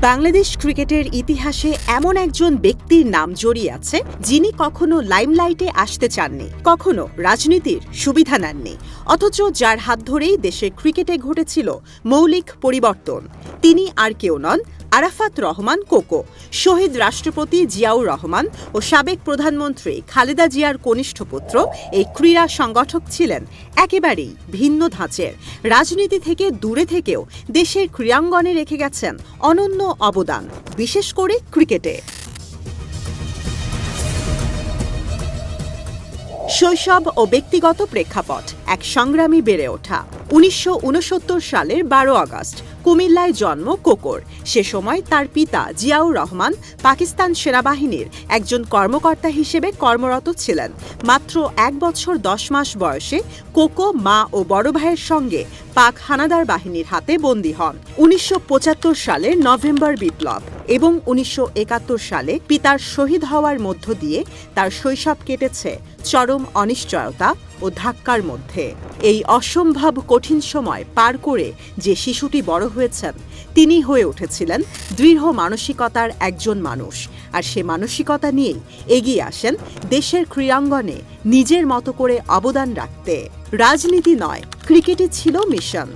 বাংলাদেশ ক্রিকেটের ইতিহাসে এমন একজন ব্যক্তির নাম জড়িয়ে আছে যিনি কখনো লাইমলাইটে আসতে চাননি, কখনো রাজনীতির সুবিধা নেননি, অথচ যার হাত ধরেই দেশের ক্রিকেটে ঘটেছিল মৌলিক পরিবর্তন। তিনি আর কেউ নন, আরাফাত রহমান কোকো। শহীদ রাষ্ট্রপতি জিয়াউর রহমান ও সাবেক প্রধানমন্ত্রী খালেদা জিয়ার কনিষ্ঠ পুত্র এই ক্রীড়া সংগঠক ছিলেন একেবারেই ভিন্ন ধাঁচের। রাজনীতি থেকে দূরে থেকেও দেশের ক্রীড়াঙ্গনে রেখে গেছেন অনন্য অবদান, বিশেষ করে ক্রিকেটে। শৈশব ও ব্যক্তিগত প্রেক্ষাপট। এক সংগ্রামী বেড়ে ওঠা। ১৯৬৯ সালের ১২ আগস্ট কুমিল্লায় জন্ম কোকোর। সে সময় তার পিতা জিয়াউর রহমান পাকিস্তান সেনাবাহিনীর একজন কর্মকর্তা হিসেবে কর্মরত ছিলেন। মাত্র ১ বছর ১০ মাস বয়সে কোকো মা ও বড় ভাইয়ের সঙ্গে পাক হানাদার বাহিনীর হাতে বন্দী হন। ১৯৭৫ সালের নভেম্বর বিপ্লব এবং ১৯৭১ সালে পিতার শহীদ হওয়ার মধ্য দিয়ে তার শৈশব কেটেছে চরম অনিশ্চয়তা ও ধাক্কার মধ্যে। এই অসম্ভব কঠিন সময় পার করে যে শিশুটি বড় হয়েছেন, তিনি হয়ে উঠেছিলেন দৃঢ় মানসিকতার একজন মানুষ। আর সে মানসিকতা নিয়েই এগিয়ে আসেন দেশের ক্রীড়াঙ্গনে নিজের মতো করে অবদান রাখতে। রাজনীতি নয়, ক্রিকেটই ছিল মিশন।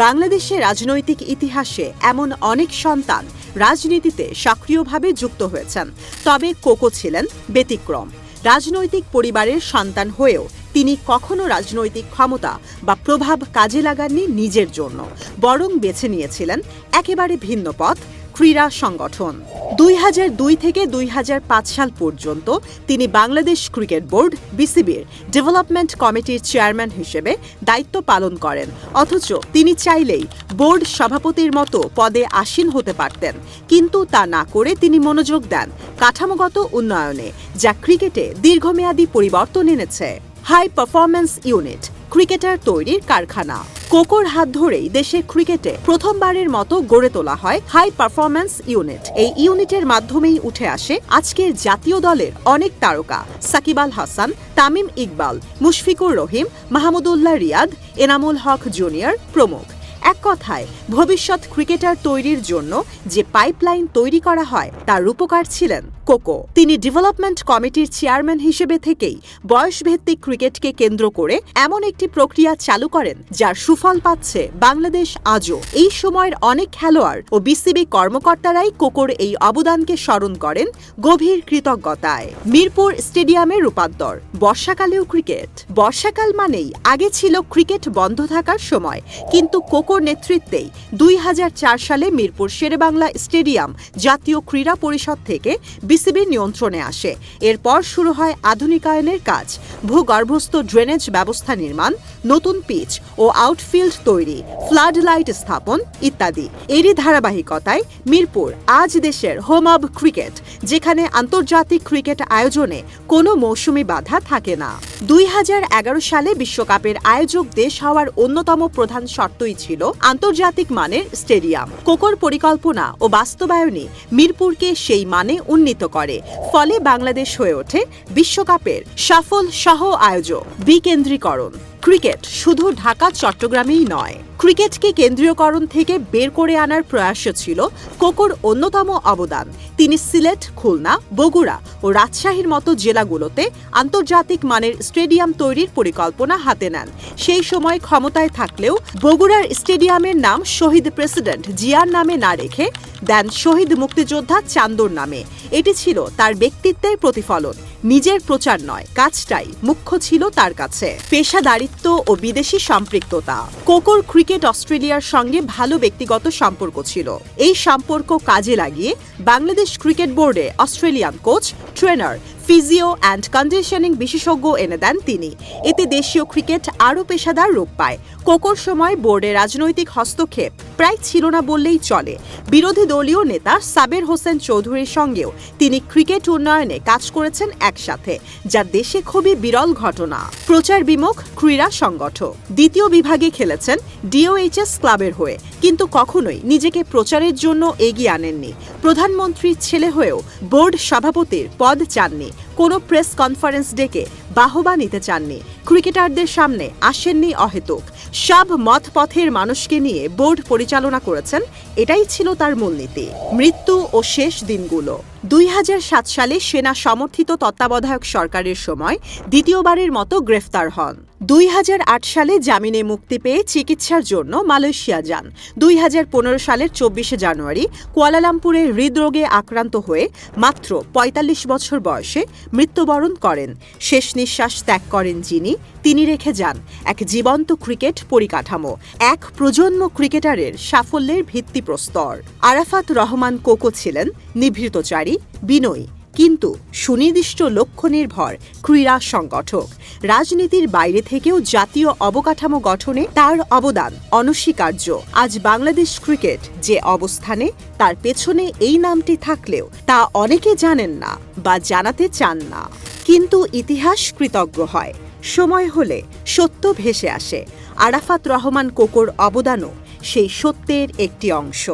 বাংলাদেশের রাজনৈতিক ইতিহাসে এমন অনেক সন্তান রাজনীতিতে সক্রিয়ভাবে যুক্ত হয়েছেন, তবে কোকো ছিলেন ব্যতিক্রম। রাজনৈতিক পরিবারের সন্তান হয়েও তিনি কখনো রাজনৈতিক ক্ষমতা বা প্রভাব কাজে লাগাননি নিজের জন্য, বরং বেছে নিয়েছিলেন একেবারে ভিন্ন পথ, ক্রীড়া সংগঠন। ২০০২ থেকে ২০০৫ সাল পর্যন্ত তিনি বাংলাদেশ ক্রিকেট বোর্ড বিসিবির ডেভেলপমেন্ট কমিটির চেয়ারম্যান হিসেবে দায়িত্ব পালন করেন। অথচ তিনি চাইলেই বোর্ড সভাপতির মতো পদে আসীন হতে পারতেন, কিন্তু তা না করে তিনি মনোযোগ দেন কাঠামোগত উন্নয়নে, যা ক্রিকেটে দীর্ঘমেয়াদী পরিবর্তন এনেছে। হাই পারফরম্যান্স ইউনিট, ক্রিকেটার তৈরির কারখানা। কোকোর হাত ধরেই দেশের ক্রিকেটে প্রথমবারের মতো গড়ে তোলা হয় হাই পারফরম্যান্স ইউনিট। এই ইউনিটের মাধ্যমেই উঠে আসে আজকের জাতীয় দলের অনেক তারকা: সাকিব আল হাসান, তামিম ইকবাল, মুশফিকুর রহিম, মাহমুদুল্লাহ রিয়াদ, এনামুল হক জুনিয়র প্রমুখ। এক কথায়, ভবিষ্যৎ ক্রিকেটার তৈরির জন্য যে পাইপলাইন তৈরি করা হয় তার রূপকার ছিলেন কোকো। তিনি ডেভেলপমেন্ট কমিটির চেয়ারম্যান হিসেবে থেকেই বয়সভিত্তিক ক্রিকেটকে কেন্দ্র করে এমন একটি প্রক্রিয়া চালু করেন যার সুফল পাচ্ছে বাংলাদেশ আজও। এই সময়ের অনেক খেলোয়াড় ও বিসিবি কর্মকর্তারাই কোকোর এই অবদানকে স্মরণ করেন গভীর কৃতজ্ঞতায়। মিরপুর স্টেডিয়ামের রূপান্তর। বর্ষাকালেও ক্রিকেট। বর্ষাকাল মানেই আগে ছিল ক্রিকেট বন্ধ থাকার সময়, কিন্তু কোকোর নেতৃত্বেই ২০০৪ সালে মিরপুর শেরেবাংলা স্টেডিয়াম জাতীয় ক্রীড়া পরিষদ থেকে বিসিবির নিয়ন্ত্রণে আসে। এরপর শুরু হয় আধুনিকায়নের কাজ, ভূগর্ভস্থ ড্রেনেজ ব্যবস্থা নির্মাণ, নতুন পিচ ও আউটফিল্ড তৈরি, ফ্লাড লাইট স্থাপন ইত্যাদি। এরই ধারাবাহিকতায় মিরপুর আজ দেশের হোম অব ক্রিকেট, যেখানে আন্তর্জাতিক ক্রিকেট আয়োজনে কোনো মৌসুমি বাধা থাকে না। ২০১১ সালে বিশ্বকাপের আয়োজক দেশ হওয়ার অন্যতম প্রধান শর্তই ছিল আন্তর্জাতিক মানের স্টেডিয়াম। কোকোর পরিকল্পনা ও বাস্তবায়নে মিরপুরকে সেই মানে উন্নীত করে। ফলে বাংলাদেশ হয়ে ওঠে বিশ্বকাপের সফল সহ আয়োজক। বিকেন্দ্রীকরণ। ক্রিকেট শুধু ঢাকা চট্টগ্রামেই নয়, ক্রিকেটকে কেন্দ্রীয়করণ থেকে বের করে আনার প্রয়াসও ছিল কোকোর অন্যতম অবদান। তিনি সিলেট, খুলনা, বগুড়া ও রাজশাহীর মতো জেলাগুলোতে আন্তর্জাতিক মানের স্টেডিয়াম তৈরির পরিকল্পনা হাতে নেন। সেই সময় ক্ষমতায় থাকলেও বগুড়ার স্টেডিয়ামের নাম শহীদ প্রেসিডেন্ট জিয়ার নামে না রেখে দেন শহীদ মুক্তিযোদ্ধা চান্দর নামে। এটি ছিল তার ব্যক্তিত্বের প্রতিফলন, নিজের প্রচার নয়, কাজটাই মুখ্য ছিল তার কাছে। পেশাদারিত্ব ও বিদেশি সম্পৃক্ততা। কোকোর ক্রিকেট অস্ট্রেলিয়ার সঙ্গে ভালো ব্যক্তিগত সম্পর্ক ছিল। এই সম্পর্ক কাজে লাগিয়ে বাংলাদেশ ক্রিকেট বোর্ডে Australian coach, trainer, physio and conditioning বিশেষজ্ঞ এনে দেন তিনি। এতে দেশীয় ক্রিকেট আরও পেশাদার রূপ পায়। কোকোর সময় বোর্ডে রাজনৈতিক হস্তক্ষেপ প্রায় ছিল না বললেই চলে। বিরোধী দলীয় নেতা সাবের হোসেন চৌধুরীর সঙ্গেও তিনি ক্রিকেট উন্নয়নে কাজ করেছেন একসাথে, যা দেশে খুবই বিরল ঘটনা। প্রচার বিমুখ ক্রীড়া সংগঠক। দ্বিতীয় বিভাগে খেলেছেন ডিওএইচএস ক্লাবের হয়ে, কিন্তু কখনোই নিজেকে প্রচারের জন্য এগিয়ে আনেননি। প্রধানমন্ত্রীর ছেলে হয়েও বোর্ড সভাপতির পদ চাননি। কোনো প্রেস কনফারেন্স ডেকে বাহবা নিতে চাননি। ক্রিকেটারদের সামনে আসেননি অহেতুক। সব মতপথের মানুষকে নিয়ে বোর্ড পরিচালনা করেছেন, এটাই ছিল তার মূলনীতি। মৃত্যু ও শেষ দিনগুলো 2007 সালে সেনা সমর্থিত তত্ত্বাবধায়ক সরকারের সময় দ্বিতীয়বারের মতো গ্রেফতার হন। 2008 সালে জামিনে মুক্তি পেয়ে চিকিৎসার জন্য মালয়েশিয়া যান। 2015 সালের 24শে জানুয়ারি কুয়ালালামপুরে হৃদরোগে আক্রান্ত হয়ে মাত্র 45 বছর বয়সে মৃত্যুবরণ করেন। শেষ নিঃশ্বাস ত্যাগ করেন যিনি, তিনি রেখে যান এক জীবন্ত ক্রিকেট পরিকাঠামো, এক প্রজন্ম ক্রিকেটারের সাফল্যের ভিত্তিপ্রস্তর। আরাফাত রহমান কোকো ছিলেন নিভৃতচারী, বিনয়ী কিন্তু সুনির্দিষ্ট লক্ষ্য নির্ভর ক্রীড়া সংগঠক। রাজনীতির বাইরে থেকেও জাতীয় অবকাঠামো গঠনে তার অবদান অনস্বীকার্য। আজ বাংলাদেশ ক্রিকেট যে অবস্থানে, তার পেছনে এই নামটি থাকলেও তা অনেকে জানেন না বা জানাতে চান না। কিন্তু ইতিহাস কৃতজ্ঞ হয়, সময় হলে সত্য ভেসে আসে। আরাফাত রহমান কোকোর অবদানও সেই সত্যের একটি অংশ।